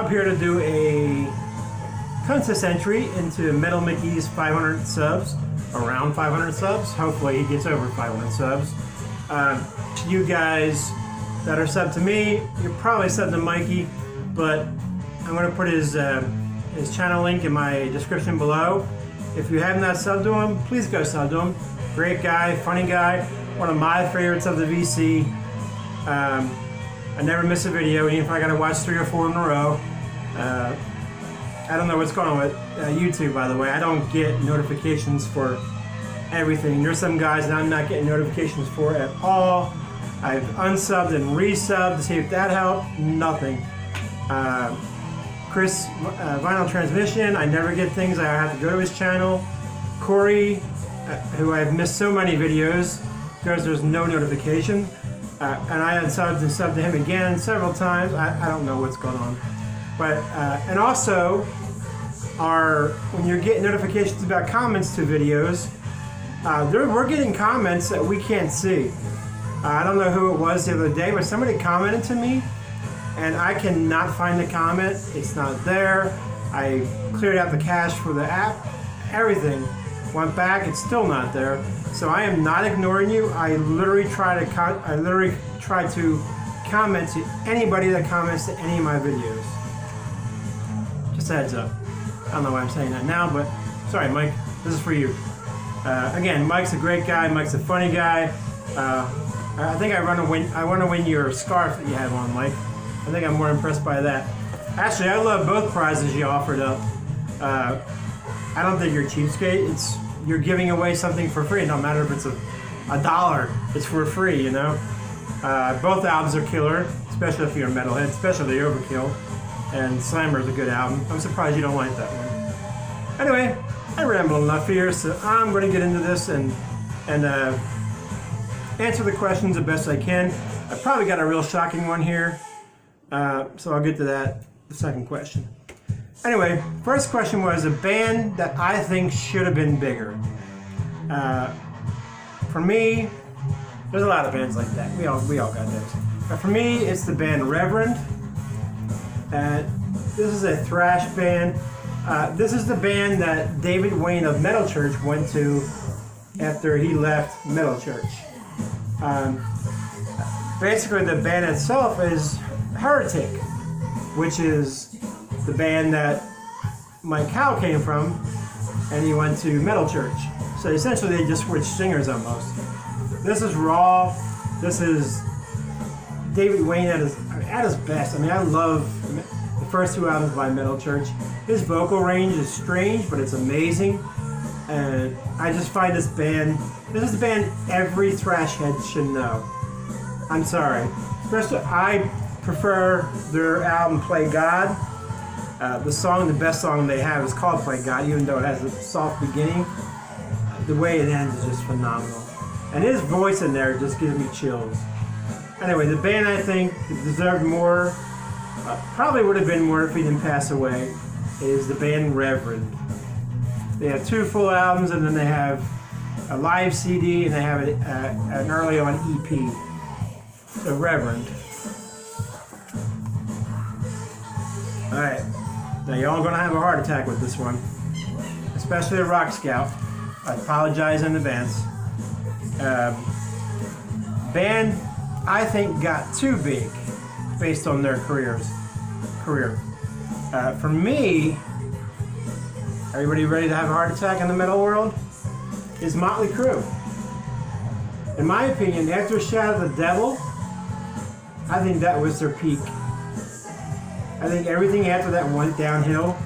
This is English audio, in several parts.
up here to do a contest entry into Metalmickey's 500 subs, around 500 subs. Hopefully he gets over 500 subs. To you guys that are subbed to me, you're probably subbed to Mikey, but I'm going to put his channel link in my description below. If you have not subbed to him, please go sub to him. Great guy, funny guy, one of my favorites of the VC. I never miss a video, even if I got to watch 3 or 4 in a row. I don't know what's going on with YouTube, by the way. I don't get notifications for everything. There's some guys that I'm not getting notifications for at all. I've unsubbed and resubbed to see if that helped. Nothing. Chris, Vinyl Transmission, I never get things. I have to go to his channel. Corey, who I've missed so many videos because there's no notification. And I unsubbed and subbed to him again several times. I don't know what's going on. But, and also, when you're getting notifications about comments to videos, we're getting comments that we can't see. I don't know who it was the other day, but somebody commented to me, and I cannot find the comment. It's not there. I cleared out the cache for the app. Everything went back. It's still not there. So I am not ignoring you. I literally try to comment to anybody that comments to any of my videos. Just a heads up. I don't know why I'm saying that now, but sorry, Mike. This is for you. Again, Mike's a great guy. Mike's a funny guy. I think I want to win your scarf that you have on, Mike. I think I'm more impressed by that. Actually, I love both prizes you offered up. I don't think you're a cheapskate. You're giving away something for free. No matter if it's a dollar, it's for free, you know. Both albums are killer, especially if you're a metalhead, especially Overkill. And Slammer's a good album. I'm surprised you don't like that one. Anyway, I ramble enough here, so I'm going to get into this and answer the questions the best I can. I probably got a real shocking one here, so I'll get to that, the second question. Anyway, first question was a band that I think should have been bigger. For me, there's a lot of bands like that. We all got those. But for me, it's the band Reverend. This is a thrash band. This is the band that David Wayne of Metal Church went to after he left Metal Church. Basically, the band itself is Heretic, which is the band that Mike Howe came from, and he went to Metal Church. So essentially, they just switched singers almost. This is raw. This is David Wayne at his best. I mean, I love the first 2 albums by Metal Church. His vocal range is strange, but it's amazing. And I just find this is the band every thrash head should know. I'm sorry. Especially, I prefer their album Play God. The best song they have is called Play God, even though it has a soft beginning. The way it ends is just phenomenal. And his voice in there just gives me chills. Anyway, the band I think deserved more, probably would have been more if he didn't pass away, is the band Reverend. They have 2 full albums, and then they have a live CD, and they have an early on EP. So Reverend. Alright, now y'all gonna have a heart attack with this one, especially a Rock Scout. I apologize in advance. Band I think got too big based on their career. For me, everybody ready to have a heart attack in the metal world? Is Motley Crue. In my opinion, after Shout of the Devil, I think that was their peak. I think everything after that went downhill.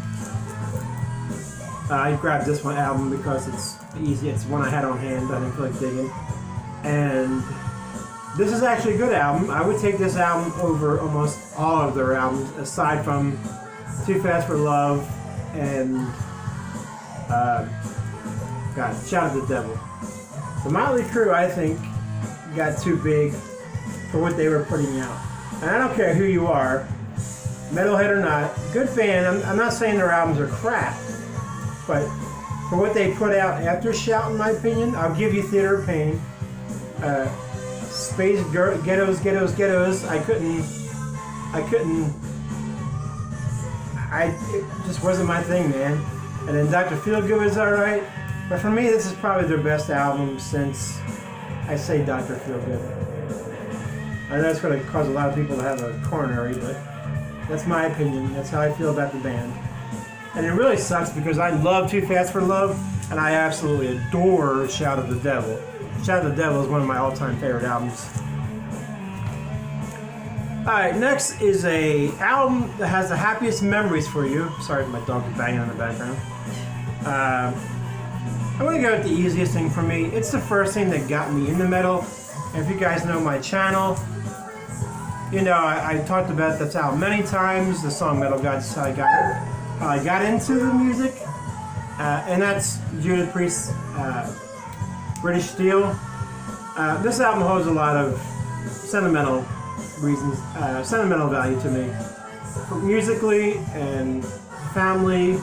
I grabbed this one album because it's easy. It's one I had on hand. I didn't feel like digging. And this is actually a good album. I would take this album over almost all of their albums, aside from Too Fast for Love and Shout of the Devil. The Motley Crue, I think, got too big for what they were putting out. And I don't care who you are, metalhead or not, good fan. I'm not saying their albums are crap, but for what they put out after Shout, in my opinion, I'll give you Theater of Pain. Space Ghettos. I couldn't it just wasn't my thing, man. And then Dr. Feelgood was alright, but for me, this is probably their best album since I say Dr. Feelgood. I know it's going to cause a lot of people to have a coronary, but that's my opinion. That's how I feel about the band. And it really sucks because I love Too Fast for Love, and I absolutely adore Shout of the Devil. Shout of the Devil is one of my all-time favorite albums. Alright, next is a album that has the happiest memories for you. Sorry, my dog is banging in the background. I'm going to go with the easiest thing for me. It's the first thing that got me into metal. And if you guys know my channel, you know I talked about this album many times. The song Metal Gods, how I got into the music. And that's Judas Priest's British Steel. This album holds a lot of sentimental reasons, sentimental value to me, musically and family.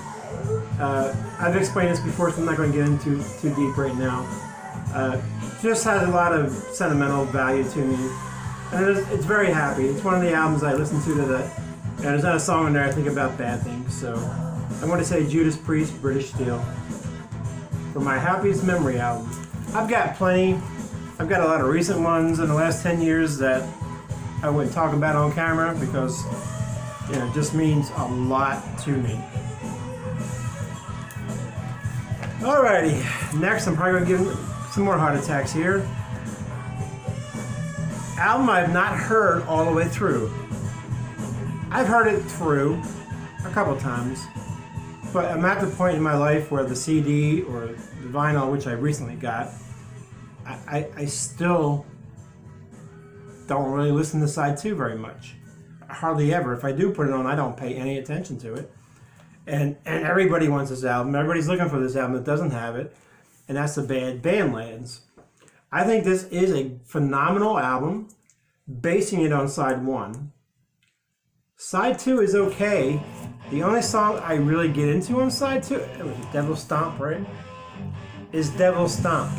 I've explained this before, so I'm not going to get into too deep right now. Just has a lot of sentimental value to me, and it's very happy. It's one of the albums I listen to that, and there's not a song in there I think about bad things. So I want to say Judas Priest, British Steel, for my happiest memory album. I've got plenty. I've got a lot of recent ones in the last 10 years that I wouldn't talk about on camera because, you know, it just means a lot to me. Alrighty, next I'm probably going to give some more heart attacks here. Album I've not heard all the way through. I've heard it through a couple times, but I'm at the point in my life where the CD or the vinyl, which I recently got, I still don't really listen to side 2 very much. Hardly ever. If I do put it on, I don't pay any attention to it. And everybody wants this album. Everybody's looking for this album that doesn't have it. And that's the band Badlands. I think this is a phenomenal album, basing it on side 1. Side 2 is okay. The only song I really get into on side 2, it was Devil Stomp, right? Is Devil Stomp.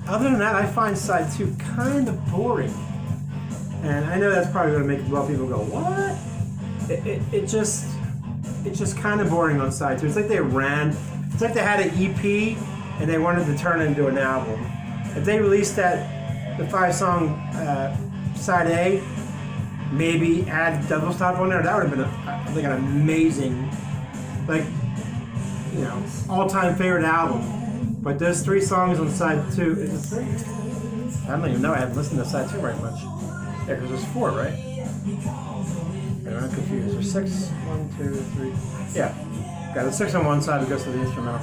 Other than that, I find side 2 kind of boring. And I know that's probably going to make a lot of people go, what? It's just kind of boring on side 2. It's like it's like they had an EP and they wanted to turn it into an album. If they released the 5-song side A, maybe add Devil Stomp on there, that would have been, I think, an amazing, like, you know, all-time favorite album. But those 3 songs on side 2, is it 3? I don't even know, I haven't listened to side 2 very much. Yeah, because there's 4, right? I'm confused. There's 6, 1, 2, 3. Yeah, got the 6 on one side that goes to the instrumental.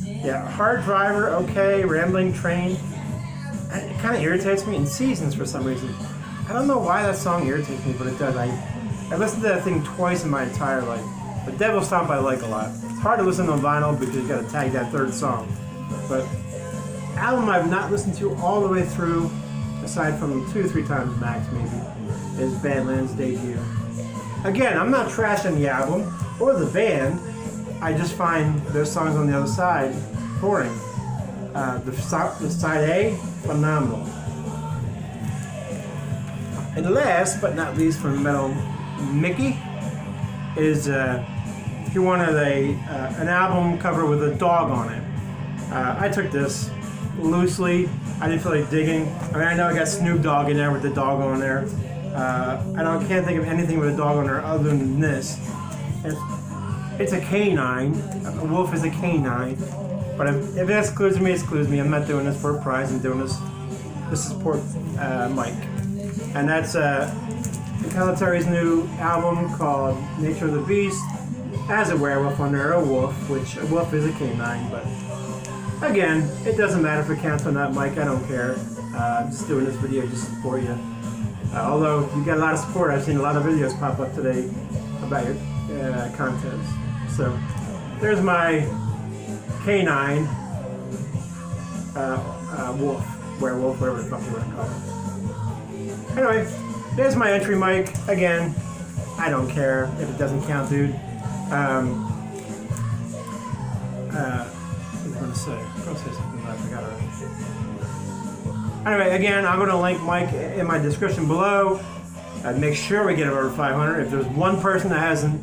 Yeah, Hard Driver, okay. Rambling Train. It kind of irritates me in Seasons for some reason. I don't know why that song irritates me, but it does. I listened to that thing twice in my entire life. But Devil Stomp I like a lot. It's hard to listen on vinyl because you got to tag that 3rd song. But album I've not listened to all the way through, aside from 2 or 3 times max maybe, is Badlands' debut. Again, I'm not trashing the album or the band. I just find those songs on the other side boring. The side A, phenomenal. And last but not least from Metalmickey is he wanted an album cover with a dog on it. I took this loosely. I didn't feel like digging. I mean, I know I got Snoop Dogg in there with the dog on there. Can't think of anything with a dog on there other than this. It's a canine. A wolf is a canine. But if it excludes me, it excludes me. I'm not doing this for a prize. I'm doing this to support Mike. And that's Calitari's new album called Nature of the Beast. Has a werewolf on there, a wolf, which a wolf is a canine, but again, it doesn't matter if it counts or not, Mike. I don't care. I'm just doing this video just to support you. Although you got a lot of support, I've seen a lot of videos pop up today about your contest. So there's my canine wolf, werewolf, whatever the fuck you want to call it. Anyway, there's my entry, Mike. Again, I don't care if it doesn't count, dude. What was I going to say? I was going to say something, but I forgot already. Anyway, again, I'm going to link Mike in my description below. Make sure we get over 500. If there's one person that hasn't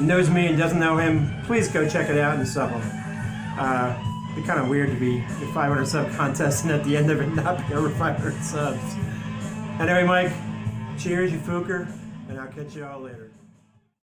knows me and doesn't know him, please go check it out and sub him. It'd be kind of weird to be the 500 sub contest and at the end of it not be over 500 subs. Anyway, Mike, cheers, you fooker, and I'll catch you all later.